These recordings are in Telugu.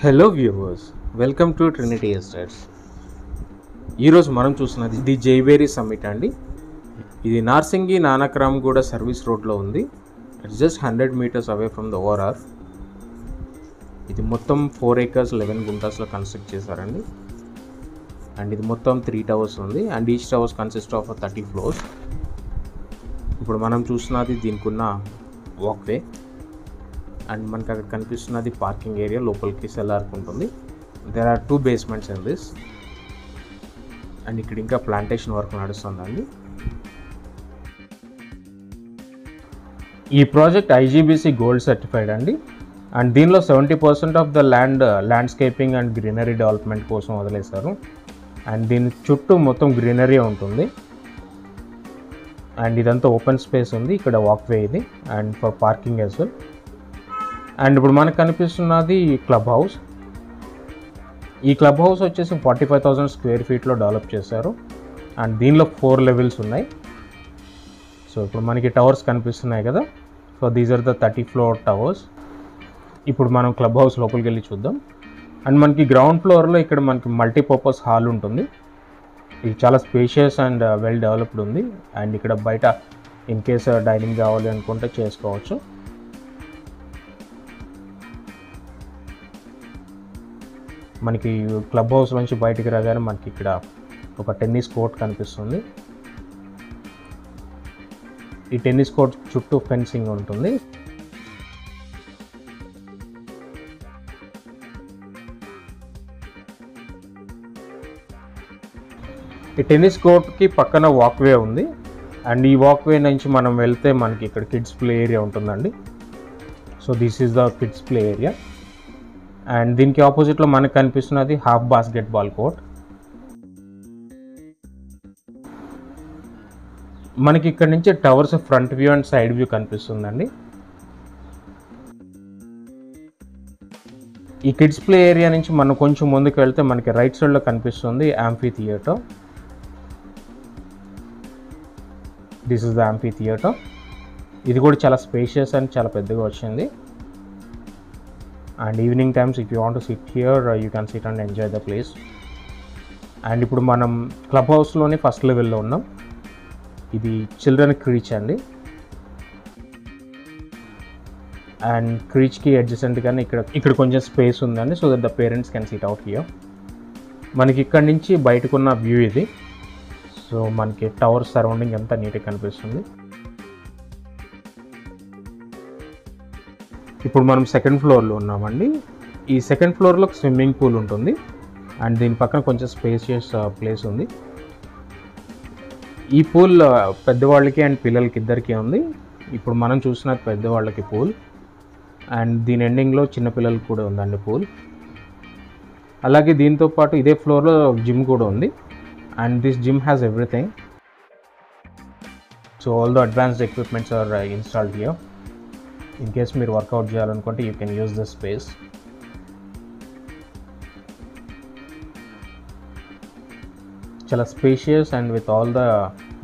Hello viewers, welcome to Trinity estates. ఈరోజు మనం చూస్తున్నది ది జైవేరీ సమ్మిట్ అండి. ఇది నార్సింగి నానక్రామ్గూడ సర్వీస్ రోడ్లో ఉంది. It's just 100 meters away from the ORR. ఇది మొత్తం 4 acres 11 గుంటాస్లో కన్స్ట్రక్ట్ చేశారండి. అండ్ ఇది మొత్తం 3 towers ఉంది. And each towers consist of 30 floors. ఇప్పుడు మనం చూస్తున్నది దీనికి ఉన్న వాక్వే. అండ్ మనకి అక్కడ కనిపిస్తున్నది పార్కింగ్ ఏరియా, లోపలికి సెల్లార్కి ఉంటుంది. There are 2 basements in this. And ఇక్కడ ఇంకా ప్లాంటేషన్ వర్క్ నడుస్తుందండి. ఈ ప్రాజెక్ట్ ఐజీబీసీ గోల్డ్ సర్టిఫైడ్ అండి. అండ్ దీనిలో 70% of the landscaping and greenery development కోసం వదిలేశారు. అండ్ దీని చుట్టూ మొత్తం గ్రీనరీ ఉంటుంది. అండ్ ఇదంతా ఓపెన్ స్పేస్ ఉంది. ఇక్కడ వాక్వే ఇది and for parking as well. And ఇప్పుడు మనకు కనిపిస్తున్నది క్లబ్ హౌస్. ఈ క్లబ్ హౌస్ వచ్చేసి 45,000 square feetలో డెవలప్ చేశారు. అండ్ దీనిలో 4 levels ఉన్నాయి. సో ఇప్పుడు మనకి టవర్స్ కనిపిస్తున్నాయి కదా. So these are the 30 floor towers. ఇప్పుడు మనం క్లబ్ హౌస్ లోపలికి వెళ్ళి చూద్దాం. అండ్ మనకి గ్రౌండ్ ఫ్లోర్లో ఇక్కడ మనకి మల్టీపర్పస్ హాల్ ఉంటుంది. ఇది చాలా స్పేషియస్ అండ్ వెల్ డెవలప్డ్ ఉంది. అండ్ ఇక్కడ బయట ఇన్ కేస్ డైనింగ్ కావాలి అనుకుంటే చేసుకోవచ్చు. మనకి క్లబ్ హౌస్ నుంచి బయటికి రాగానే మనకి ఇక్కడ ఒక టెన్నిస్ కోర్ట్ కనిపిస్తుంది. ఈ టెన్నిస్ కోర్ట్ చుట్టూ ఫెన్సింగ్ ఉంటుంది. ఈ టెన్నిస్ కోర్ట్కి పక్కన వాక్వే ఉంది. అండ్ ఈ వాక్వే నుంచి మనం వెళ్తే మనకి ఇక్కడ కిడ్స్ ప్లే ఏరియా ఉంటుందండి. So this is the kids play area. And దీనికి ఆపోజిట్లో మనకు కనిపిస్తున్నది హాఫ్ బాస్కెట్బాల్ కోర్ట్. మనకి ఇక్కడ నుంచి towers front view and side view కనిపిస్తుందండి. ఈ కిడ్స్ ప్లే ఏరియా నుంచి మనం కొంచెం ముందుకు వెళ్తే మనకి రైట్ సైడ్లో కనిపిస్తుంది amphi theatre. This is the amphi theatre. ఇది కూడా చాలా స్పేషియస్ అండ్ చాలా పెద్దగా వచ్చింది. And evening times if you want to SIT here you can SIT and enjoy the place. And ఇప్పుడు మనం క్లబ్ హౌస్లోనే ఫస్ట్ లెవెల్లో ఉన్నాం. ఇది చిల్డ్రన్ క్రీచ్ అండి. అండ్ క్రీచ్కి అడ్జసెంట్గానే ఇక్కడ కొంచెం స్పేస్ ఉందండి. So that the parents can SIT out here. మనకి ఇక్కడ నుంచి బయటకున్న వ్యూ ఇది. సో మనకి టవర్ సరౌండింగ్ ఎంత నీట్గా కనిపిస్తుంది. ఇప్పుడు మనం సెకండ్ ఫ్లోర్లో ఉన్నామండి. ఈ సెకండ్ ఫ్లోర్లో స్విమ్మింగ్ పూల్ ఉంటుంది. అండ్ దీని పక్కన కొంచెం స్పేషియస్ ప్లేస్ ఉంది. ఈ పూల్ పెద్దవాళ్ళకి అండ్ పిల్లలకి ఇద్దరికి ఉంది. ఇప్పుడు మనం చూసినది పెద్దవాళ్ళకి పూల్. అండ్ దీని ఎండింగ్లో చిన్నపిల్లలకి కూడా ఉందండి పూల్. అలాగే దీంతో పాటు ఇదే ఫ్లోర్లో జిమ్ కూడా ఉంది. And this gym has everything. So all the advanced equipments are installed here. In case మీరు వర్కౌట్ చేయాలనుకుంటే you can use the space. చాలా spacious and with all the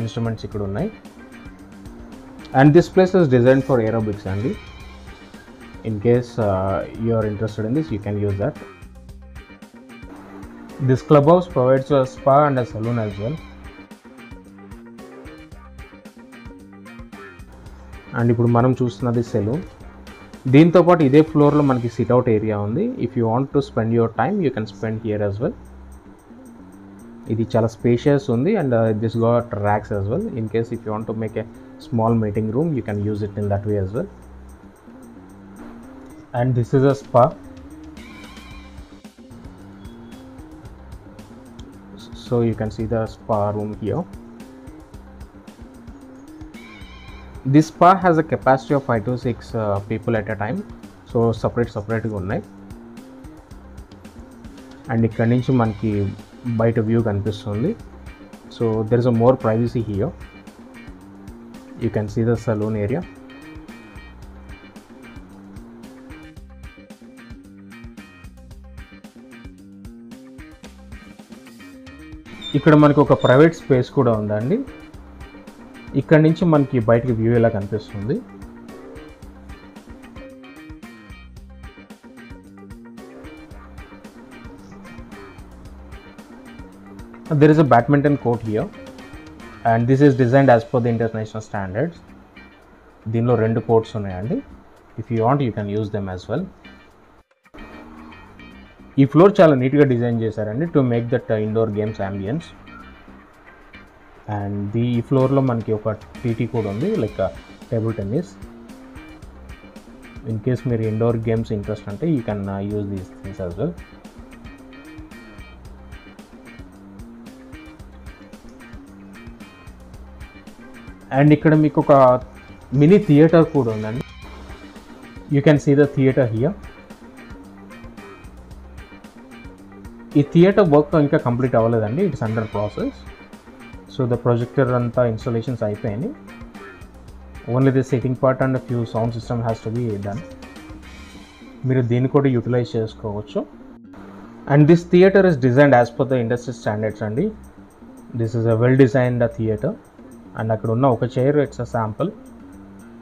instruments ఇక్కడ ఉన్నాయి. And this place is design for aerobics అండి. In case you are interested in this you can use that. This club house provides a spa and a saloon as well. And ఇప్పుడు మనం చూస్తున్నది సెలూన్. దీంతోపాటు ఇదే ఫ్లోర్లో మనకి సిట్అవుట్ ఏరియా ఉంది. If you want to spend your time you can spend here as well. ఇది చాలా స్పేషియస్ ఉంది. And this got racks as well. In case if you want to make a small meeting room you can use it in that way as well. And this is a spa. So you can see the spa room here. This spa has a capacity of 5 to 6 people at a time. So సపరేట్గా ఉన్నాయి. అండ్ ఇక్కడ నుంచి మనకి బయట వ్యూ కనిపిస్తుంది. So there is a more privacy here. You can see the salon area. ఇక్కడ మనకి ఒక ప్రైవేట్ స్పేస్ కూడా ఉందండి. ఇక్కడ నుంచి మనకి బయటికి వ్యూ ఎలా కనిపిస్తుంది. There is a badminton court here, and this is designed as per the international standards. దీనిలో 2 courts ఉన్నాయండి. If you want, you can use them as well. ఈ ఫ్లోర్ చాలా నీట్గా డిజైన్ చేశారండి to make that indoor games ambience. And ఈ ఫ్లోర్లో మనకి ఒక టీటీ కూడా ఉంది, like table tennis. In case మీరు ఇండోర్ గేమ్స్ ఇంట్రెస్ట్ అంటే you can use these things as well. And ఇక్కడ మీకు ఒక మినీ థియేటర్ కూడా ఉందండి. You can see the theatre here. ఈ థియేటర్ వర్క్ ఇంకా కంప్లీట్ అవ్వలేదండి, it's under process. So the projector అంతా ఇన్స్టాలేషన్స్ అయిపోయింది. Only the sitting part and few sound system has to be done. మీరు దీన్ని కూడా యూటిలైజ్ చేసుకోవచ్చు. And this theatre is designed as per the industry standards అండి. This is a well designed theatre. And అక్కడ ఉన్న ఒక chair it's a sample,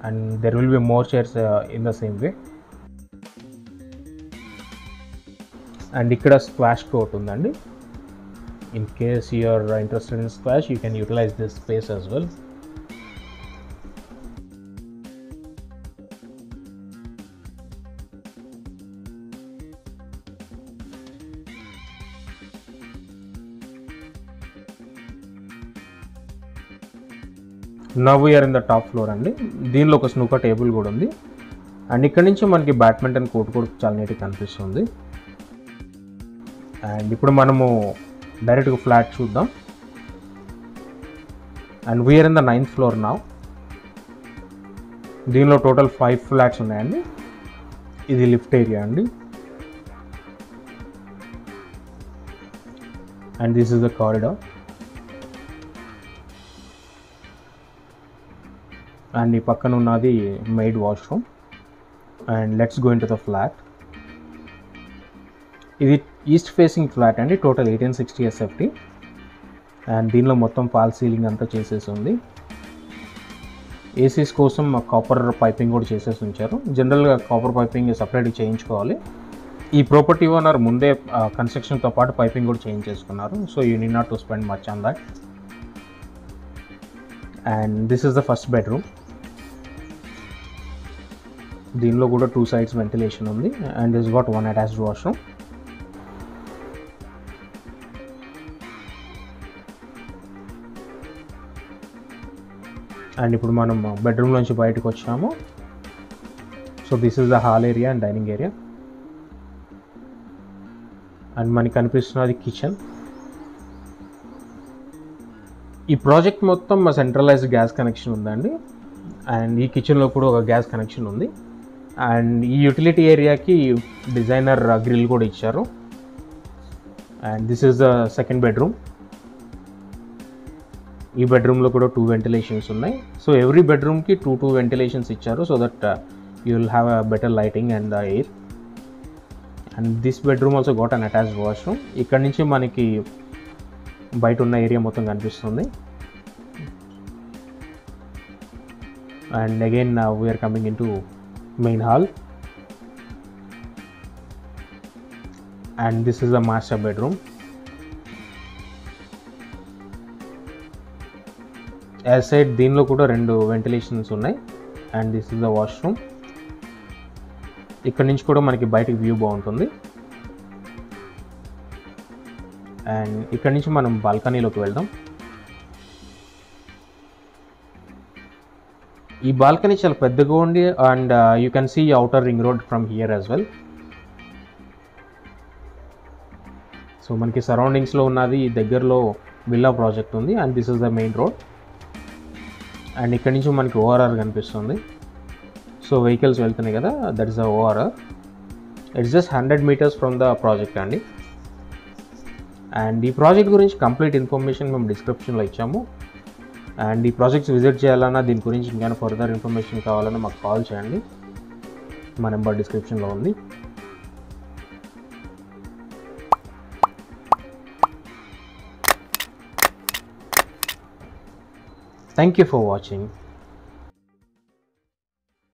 and there will be more chairs in the same way. And ఇక్కడ స్క్వాష్ కోర్ట్ ఉందండి. In case you are interested in squash, you can utilize this space as well. Now we are in the top floor అండి. దీనిలో ఒక స్నూకర్ టేబుల్ కూడా ఉంది. అండ్ ఇక్కడ నుంచి మనకి బ్యాడ్మింటన్ కోర్ట్ కూడా చాలా నీట్గా కనిపిస్తుంది. అండ్ ఇప్పుడు మనము డైరెక్ట్గా ఫ్లాట్ చూద్దాం. And we are in the 9th floor now. దీనిలో టోటల్ 5 ఫ్లాట్స్ ఉన్నాయండి. ఇది లిఫ్ట్ ఏరియా అండి. And this is the corridor. And ఈ పక్కన ఉన్నది maid washroom. And let's go into the flat. ఇది ఈస్ట్ ఫేసింగ్ ఫ్లాట్ అండి, టోటల్ 1860 SFT. అండ్ దీనిలో మొత్తం ఫాల్ సీలింగ్ అంతా చేసేసి ఉంది. ఏసీస్ కోసం కాపర్ పైపింగ్ కూడా చేసేసి ఉంచారు. జనరల్గా కాపర్ పైపింగ్ సపరేట్గా చేయించుకోవాలి. ఈ ప్రాపర్టీ ఓనర్ ముందే కన్స్ట్రక్షన్తో పాటు పైపింగ్ కూడా చేంజ్ చేసుకున్నారు. So you need not to spend much on that. And this is the first bedroom. దీనిలో కూడా 2 sides వెంటిలేషన్ ఉంది. And this got 1 attached washroom. And ఇప్పుడు మనం బెడ్రూమ్ నుంచి బయటకు వచ్చాము. So this is the hall area and dining area. And మనకి కనిపిస్తున్నది కిచెన్. ఈ ప్రాజెక్ట్ మొత్తం సెంట్రలైజ్డ్ గ్యాస్ కనెక్షన్ ఉందండి. అండ్ ఈ కిచెన్లో కూడా ఒక గ్యాస్ కనెక్షన్ ఉంది. అండ్ ఈ యూటిలిటీ ఏరియాకి డిజైనర్ గ్రిల్ కూడా ఇచ్చారు. And this is the second bedroom. ఈ బెడ్రూమ్లో కూడా 2 వెంటిలేషన్స్ ఉన్నాయి. సో ఎవ్రీ బెడ్రూమ్కి 2 వెంటిలేషన్స్ ఇచ్చారు, so that you will have a better lighting and the air. And this bedroom also got an attached washroom. ఇక్కడ నుంచి మనకి బయట ఉన్న ఏరియా మొత్తం కనిపిస్తుంది. And again we are coming into main hall. And this is the master bedroom. As side దీనిలో కూడా 2 వెంటిలేషన్స్ ఉన్నాయి. And this is the washroom. ఇక్కడ నుంచి కూడా మనకి బయటకి వ్యూ బాగుంటుంది. అండ్ ఇక్కడ నుంచి మనం బాల్కనీలోకి వెళ్దాం. ఈ బాల్కనీ చాలా పెద్దగా ఉంది. And you can see outer ring road from here as well. So మనకి సరౌండింగ్స్లో ఉన్నది దగ్గరలో విల్లా ప్రాజెక్ట్ ఉంది. And this is the main road. And ఇక్కడ నుంచి మనకి ఓఆర్ఆర్ కనిపిస్తుంది. సో వెహికల్స్ వెళ్తున్నాయి కదా, that is the ORR. It's just 100 meters from the project అండి. అండ్ ఈ ప్రాజెక్ట్ గురించి కంప్లీట్ ఇన్ఫర్మేషన్ మేము డిస్క్రిప్షన్లో ఇచ్చాము. అండ్ ఈ ప్రాజెక్ట్స్ విజిట్ చేయాలన్నా, దీని గురించి ఇంకా ఫర్దర్ ఇన్ఫర్మేషన్ కావాలన్నా మాకు కాల్ చేయండి. మా నెంబర్ డిస్క్రిప్షన్లో ఉంది. Thank you for watching.